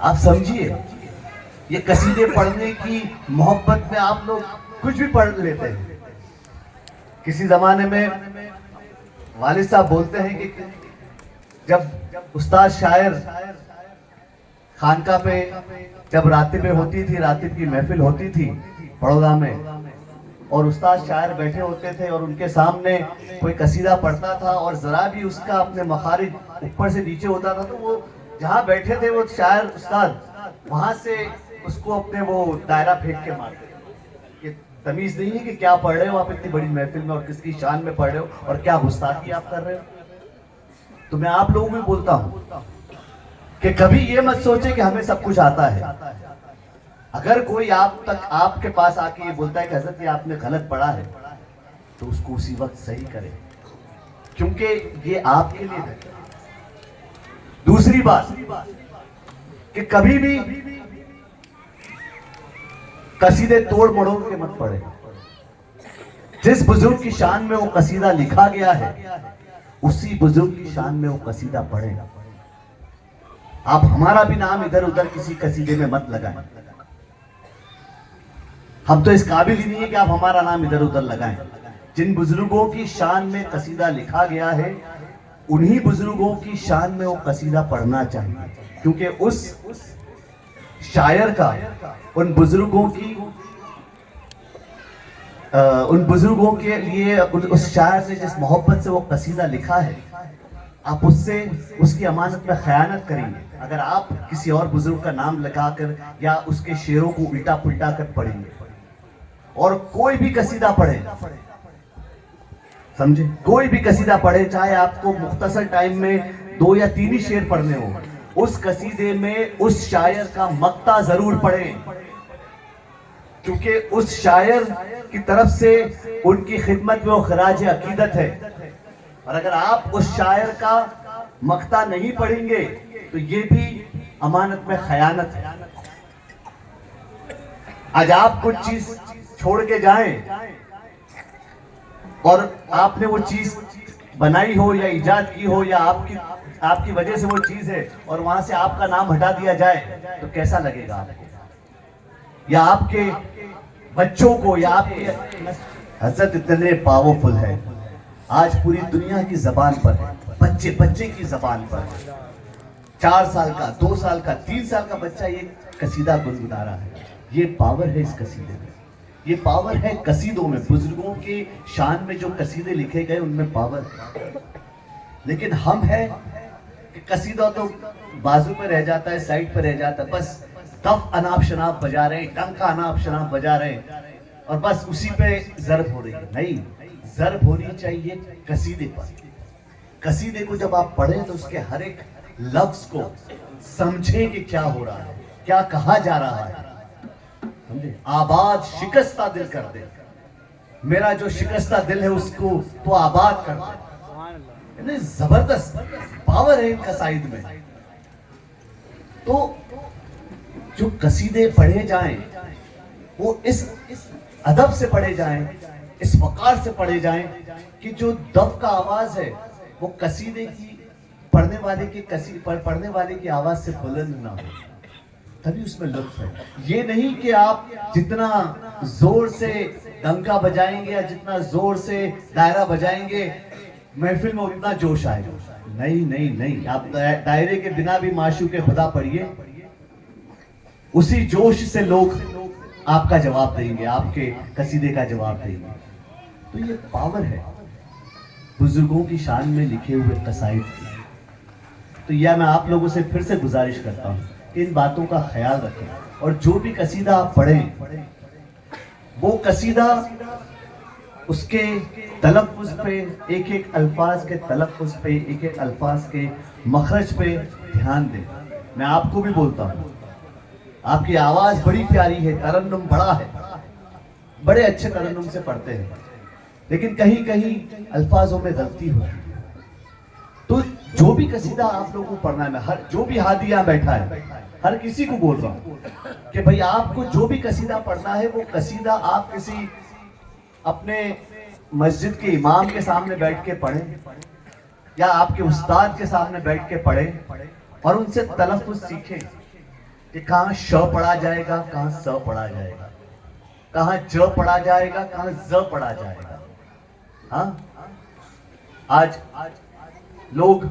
आप समझिए, ये कसीदे पढ़ने की मोहब्बत में आप लोग कुछ भी पढ़ लेते हैं। किसी जमाने में वालिद साहब बोलते हैं कि जब उस्ताद शायर खानका पे जब रातिबें होती थी, रातिब की महफिल होती थी बड़ौदा में, और उस्ताद शायर बैठे होते थे और उनके सामने कोई कसीदा पढ़ता था और जरा भी उसका अपने मखारिज ऊपर से नीचे होता था तो वो जहाँ बैठे थे वो शायर उस्ताद वहां से उसको अपने वो दायरा फेंक के मारते थे। ये तमीज नहीं है कि क्या पढ़ रहे हो आप इतनी बड़ी महफिल में और किसकी शान में पढ़ रहे हो और क्या गुस्ताखी आप कर रहे हो। तो मैं आप लोगों को भी बोलता हूं कि कभी ये मत सोचे कि हमें सब कुछ आता है। अगर कोई आपके पास आके ये बोलता है कि हजरत ये आपने गलत पढ़ा है, तो उसको उसी वक्त सही करें, क्योंकि ये आपके लिए है। दूसरी बात कि कभी भी कसीदे तोड़ मड़ोड़ के मत पढ़े। जिस बुजुर्ग की शान में वो कसीदा लिखा गया है उसी बुजुर्ग की शान में वो कसीदा पढ़े। आप हमारा भी नाम इधर उधर किसी कसीदे में मत लगाएं। हम तो इस काबिल ही नहीं है कि आप हमारा नाम इधर उधर लगाएं। जिन बुजुर्गों की शान में कसीदा लिखा गया है उन्हीं बुजुर्गों की शान में वो कसीदा पढ़ना चाहिए, क्योंकि उस शायर का उन बुजुर्गों के लिए उस शायर से जिस मोहब्बत से वो कसीदा लिखा है, आप उससे उसकी अमानत में खयानत करेंगे अगर आप किसी और बुजुर्ग का नाम लगाकर या उसके शेरों को उल्टा पुल्टा कर पढ़ेंगे। और कोई भी कसीदा पढ़े, समझे, कोई भी कसीदा पढ़े, चाहे आपको मुख्तसर टाइम में 2 या 3 ही शेर पढ़ने हो, उस कसीदे में उस शायर का मक्ता जरूर पढ़ें, क्योंकि उस शायर की तरफ से उनकी खिदमत में वो खराज अकीदत है। और अगर आप उस शायर का मक्ता नहीं पढ़ेंगे तो ये भी अमानत में खयानत है। आज आप कुछ चीज छोड़ के जाएं और आपने वो चीज बनाई हो या इजाद की हो या आपकी वजह से वो चीज है और वहां से आपका नाम हटा दिया जाए तो कैसा लगेगा आपको, या आपके बच्चों को, या आपके। हजरत इतने पावरफुल है, आज पूरी दुनिया की जबान पर है, बच्चे की जबान पर। 4 साल का, 2 साल का, 3 साल का बच्चा ये कसीदा गुनगुना रहा है। ये पावर है इस कसीदे में, ये पावर है कसीदों में। बुजुर्गों के शान में जो कसीदे लिखे गए उनमें पावर है। लेकिन हम है कि कसीदा तो बाजू पे रह जाता है, साइड पे रह जाता है, बस तफ अनाप शनाप बजा रहे हैं, टंका अनाप शनाप बजा रहे हैं और बस उसी पे जरब हो रही है। नहीं, जरब होनी चाहिए कसीदे पर। कसीदे को जब आप पढ़ें तो उसके हर एक लफ्ज को समझें कि क्या हो रहा है, क्या कहा जा रहा है। समझे, आबाद शिकस्ता दिल कर दे, मेरा जो शिकस्ता दिल है उसको तो आबाद कर दे। जबरदस्त पावर है इन कसाइद में। तो जो कसीदे पढ़े जाएं वो इस अदब से पढ़े जाएं, इस वकार से पढ़े जाएं कि जो दफ का आवाज है वो कसीदे की पढ़ने वाले की आवाज से बुलंद ना हो, तभी उसमें लुत्फ है। ये नहीं कि आप जितना जोर से डंका बजाएंगे या जितना जोर से दायरा बजाएंगे महफिल में उतना जोश आएगा। नहीं नहीं नहीं, आप दायरे के बिना भी माशूक़े खुदा पढ़िए, उसी जोश से लोग आपका जवाब देंगे, आपके कसीदे का जवाब देंगे। तो ये पावर है बुजुर्गों की शान में लिखे हुए कसाइद की। तो यह मैं आप लोगों से फिर से गुजारिश करता हूँ कि इन बातों का ख्याल रखें और जो भी कसीदा आप पढ़ें वो कसीदा उसके तलफ़्फ़ुज़ पे, एक एक अल्फाज के तलफ़्फ़ुज़ पे, एक एक अल्फाज के मखरज पे ध्यान दें। मैं आपको भी बोलता हूँ, आपकी आवाज़ बड़ी प्यारी है, तरन्नुम बड़ा है, बड़े अच्छे तरन्नुम से पढ़ते हैं, लेकिन कहीं कहीं अल्फाजों में गलती होती है। तो जो भी कसीदा आप लोगों को पढ़ना है, मैं जो भी हादी यहाँ बैठा है हर किसी को बोल रहा हूँ कि भाई आपको जो भी कसीदा पढ़ना है वो कसीदा आप किसी अपने मस्जिद के इमाम के सामने बैठ के पढ़ें या आपके उस्ताद के सामने बैठ के पढ़ें और उनसे तलफ़्फ़ुज़ सीखें। कि कहाँ श पढ़ा जाएगा, कहाँ स पढ़ा जाएगा, कहाँ ज पढ़ा जाएगा, कहाँ ज पढ़ा जाएगा। हाँ, आज लोग